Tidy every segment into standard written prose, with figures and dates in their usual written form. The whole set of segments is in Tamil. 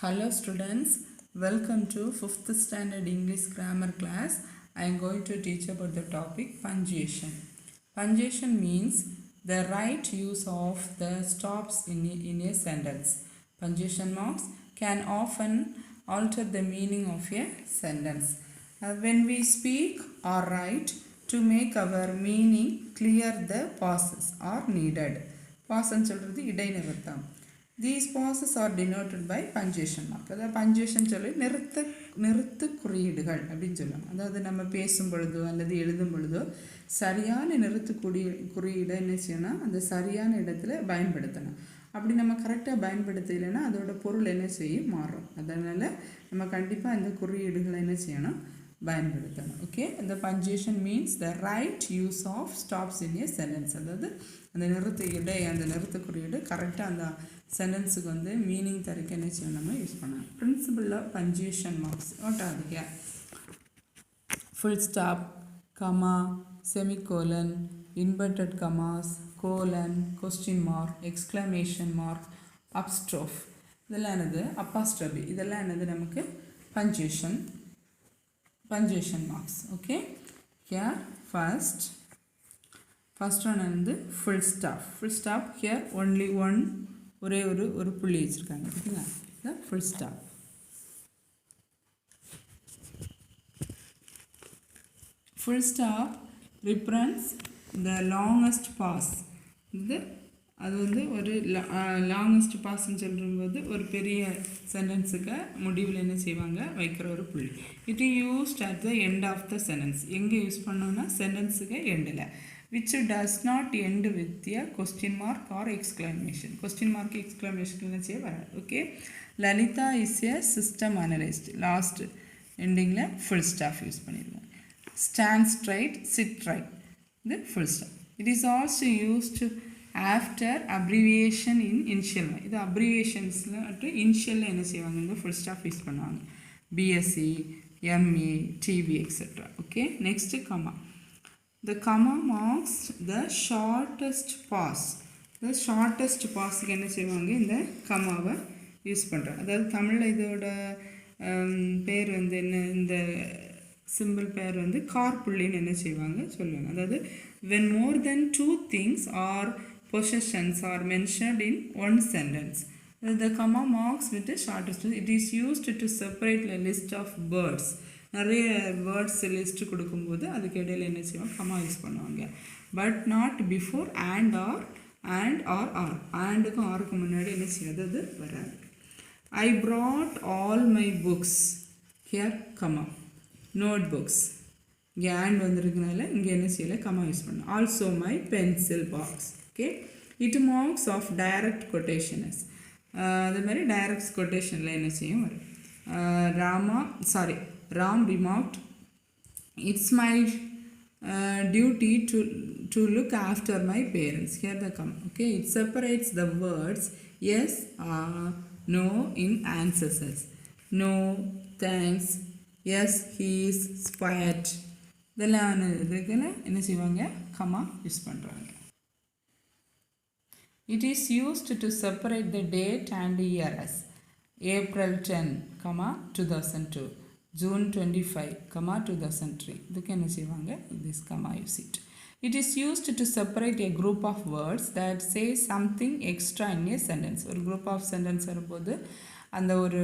Hello students, welcome to 5th standard English grammar class. I am going to teach about the topic punctuation. Punctuation means the right use of the stops in a sentence. Punctuation marks can often alter the meaning of a sentence. When we speak or write to make our meaning clear, the pauses are needed. Pause and சொல்றது இடைநிறுத்தம். These pauses are denoted by punctuation mark. அதாவது பஞ்சுவேஷன் சொல்லி நிறுத்து குறியீடுகள் அப்படின்னு சொல்லணும். அதாவது நம்ம பேசும் பொழுதோ அல்லது எழுதும் பொழுதோ சரியான குறியீடை என்ன செய்யணும், அந்த சரியான இடத்துல பயன்படுத்தணும். அப்படி நம்ம கரெக்டாக பயன்படுத்தலைன்னா அதோட பொருள் என்ன செய்யும், மாறும். அதனால் நம்ம கண்டிப்பாக இந்த குறியீடுகளை என்ன செய்யணும், பயன்படுத்தணும். ஓகே, இந்த punctuation means the right use of stops in a sentence. அதாவது அந்த நிறுத்த குறியீடு கரெக்டாக அந்த சென்டென்ஸுக்கு வந்து மீனிங் தரக்க என்ன செய்யணும், நம்ம யூஸ் பண்ணலாம். பிரின்சிபல் ஆஃப் பஞ்சுவேஷன் மார்க்ஸ் ஓட்டாதிக்க full stop, comma, semicolon, inverted commas, colon, question mark, exclamation mark, apostrophe, இதெல்லாம் என்னது, அப்பாஸ்ட்ரபி, இதெல்லாம் என்னது நமக்கு punctuation marks. Okay, here first one வந்து full stop. Here only one ஒரே ஒரு புள்ளி வச்சுருக்காங்க, ஓகேங்களா, the full stop. Full stop represents the longest pause. அது வந்து ஒரு லாங்கஸ்ட் பாஸ்ன்னு சொல்லும்போது ஒரு பெரிய சென்டென்ஸுக்கு முடிவில் என்ன செய்வாங்க, வைக்கிற ஒரு புள்ளி. It used at the end of the sentence. எங்கே யூஸ் பண்ணோன்னா சென்டென்ஸுக்கு எண்டில். which does not end with a question mark or exclamation. question mark exclamation என்ன செய்ய வராது. Okay, Lalitha is a system analyst. Last எண்டிங்கில் ஃபுல் ஸ்டாப் யூஸ் பண்ணிடுவோம். ஸ்டாண்ட் ஸ்ட்ரைட், சிட் ரைட், இது full stop. It is also used after abbreviation in initial. இது அப்ரிவியேஷன்ஸில் இனிஷியலில் என்ன செய்வாங்க, இந்த ஃபுல் ஸ்டாப் யூஸ் பண்ணுவாங்க. BSc, MA, TV etcetera. Okay, next comma. The comma marks the shortest pause. The shortest pauseக்கு என்ன செய்வாங்க, இந்த கமாவை யூஸ் பண்ணுறாங்க. அதாவது தமிழில் இதோட பேர் வந்து என்ன, இந்த சிம்பிள் பேர் வந்து கார்புள்ளின்னு என்ன செய்வாங்க சொல்லுவாங்க. அதாவது when more than two things or possessions are mentioned in one sentence, the comma marks with the shortest. It is used to separate a list of words. நிறைய வேர்ட்ஸ் லிஸ்ட்டு கொடுக்கும்போது அதுக்கு இடையில் என்ன செய்வாங்க, கமா யூஸ் பண்ணுவாங்க. But not before and or ஆண்டுக்கும் ஆருக்கும் முன்னாடி என்ன செய்யாது, அது வராது. I brought all my books. Here comma. Note books, இங்கே ஆண்ட் வந்திருக்கனால இங்கே என்ன செய்யலை, கமா யூஸ் பண்ணணும். Also my pencil box. Okay, it marks off direct quotations. அது மாதிரி டைரக்ட் கொட்டேஷனில் என்ன செய்யும் வரும். Ram remarked, it's my duty to look after my parents. Here the comma. Okay, it separates the words yes or no in answers. No, thanks, yes, he is quiet. இதெல்லாம் இதுக்குன்னு என்ன செய்வாங்க, கமா யூஸ் பண்ணுறாங்க. It is used to separate the date and year as April 10, 2002. June 25, 2003. இதுக்கு என்ன செய்வாங்க, this comma use it. It is used to separate a group of words that say something extra in a sentence. ஒரு group of sentence வரும்போது அந்த ஒரு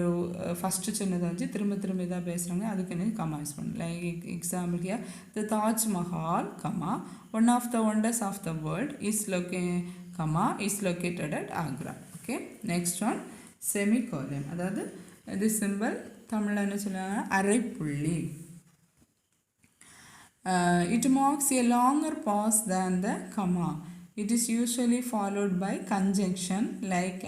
ஃபஸ்ட்டு சொன்னதை வச்சு திரும்ப இதாக பேசுகிறாங்க, அதுக்கு என்ன கமா யூஸ் பண்ணணும். Like example here, the Taj Mahal, comma, one of the wonders of the world is located at Agra. Okay, next one semicolon. அதாவது இது சிம்பிள் தமிழில் என்ன சொல்லுவாங்க, அரைப்புள்ளி. It marks a longer pause than the comma. It is usually followed by conjunction like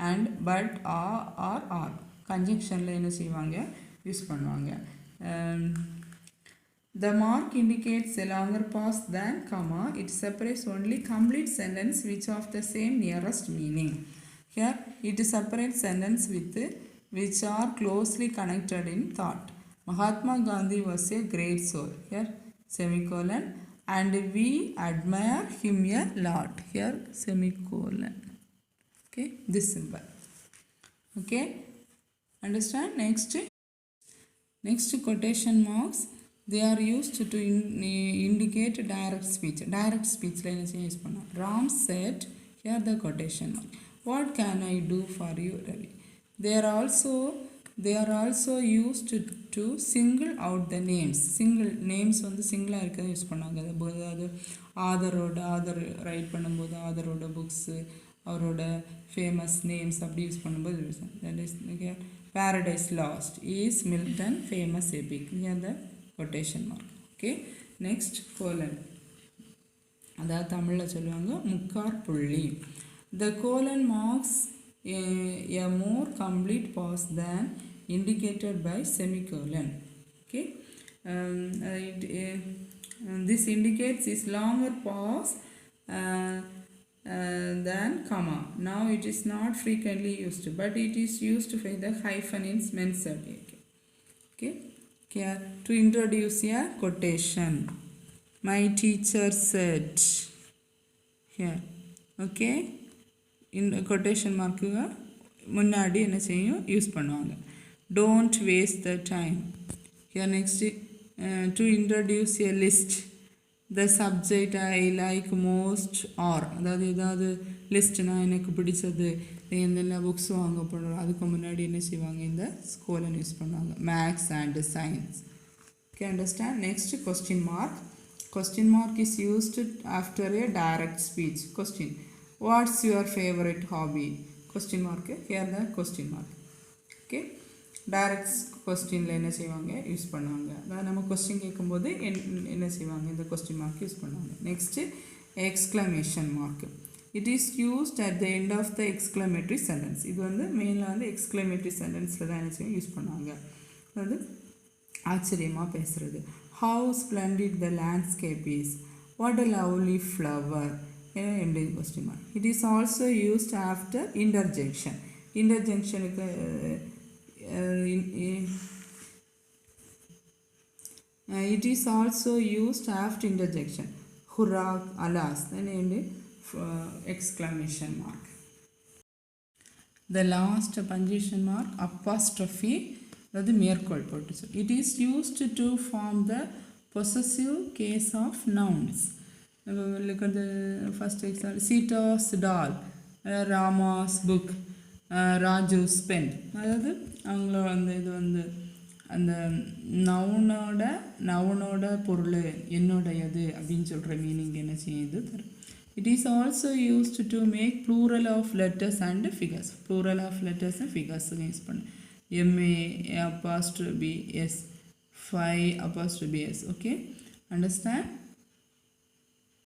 and but or. கன்ஜங்ஷனில் என்ன செய்வாங்க, யூஸ் பண்ணுவாங்க. The mark indicates a longer pause than comma. It separates only complete sentence which of the same nearest meaning. Here it separates sentence which are closely connected in thought. Mahatma Gandhi was a great soul. Here semicolon, and we admire him a lot. Here semicolon. Okay, this symbol. Okay, understand? Next quotation marks, they are used to indicate direct speech. Direct speech ல என்ன செய்ய யூஸ் பண்ணோம்? Ram said, here the quotation mark. What can I do for you, Ravi? They are also used to single out the names. Single names வந்து சிங்கிளாக இருக்கிறத யூஸ் பண்ணாங்க. அதாவது ஆதர் ரைட் பண்ணும்போது ஆதரோட புக்ஸு அவரோட ஃபேமஸ் நேம்ஸ் அப்படி யூஸ் பண்ணும்போது that is Paradise Lost is Milton famous epic. Here the quotation mark. Okay, next colon. அதாவது தமிழில் சொல்லுவாங்க முக்கார் புள்ளி. The colon marks a more complete pause than indicated by semicolon. Okay, this indicates is longer pause than comma. Now it is not frequently used, but it is used for the hyphen in men's subject. Okay, here to introduce a quotation. My teacher said. Here, okay, in quotation mark முன்னாடி என்ன செய்யும் யூஸ் பண்ணுவாங்க. Don't waste the time. Here next, to introduce a list. The subject I like most or அதாவது ஏதாவது லிஸ்ட்னா எனக்கு பிடிச்சது எந்தெல்லாம் புக்ஸ் வாங்க போடுறோம் அதுக்கு முன்னாடி என்ன செய்வாங்க இந்த ஸ்கோலன் யூஸ் பண்ணுவாங்க. Maths and science. Okay, understand? Next question mark. Question mark is used after a direct speech. Question, what's your favorite hobby? Question mark, here the question mark. Okay, direct கொஸ்டினில் என்ன செய்வாங்க யூஸ் பண்ணுவாங்க. அதாவது நம்ம கொஸ்டின் கேட்கும்போது என்ன செய்வாங்க இந்த கொஸ்டின் மார்க் யூஸ் பண்ணுவாங்க. Next exclamation mark. It is used at the end of the exclamatory sentence. இது வந்து மெயினாக வந்து எக்ஸ்க்ளமேட்ரி சென்டென்ஸில் தான் என்ன செய்யும் யூஸ் பண்ணுவாங்க. அதாவது ஆச்சரியமாக பேசுகிறது. How splendid the landscape is. What a lovely flower. Ending question mark. It is also used after interjection. Interjectionக்கு it is also used after interjection. Hurrah, alas. Then end exclamation mark. The last punctuation mark, apostrophe. அது மேற்கோள் போட்டு சொல். It is used to form the possessive case of nouns. Look at the first example. Sita's doll, Rama's book, Raju's pen. அதாவது அவங்களோட அந்த இது வந்து அந்த நவுனோட பொருள் என்னுடையது அப்படின்னு சொல்கிற மீனிங் என்ன செய்யுது தரும். It is also used to make plural of letters and figures. Plural of letters and figures use பண்ணு. MA apostrophe S 5 apostrophe S. Okay, understand?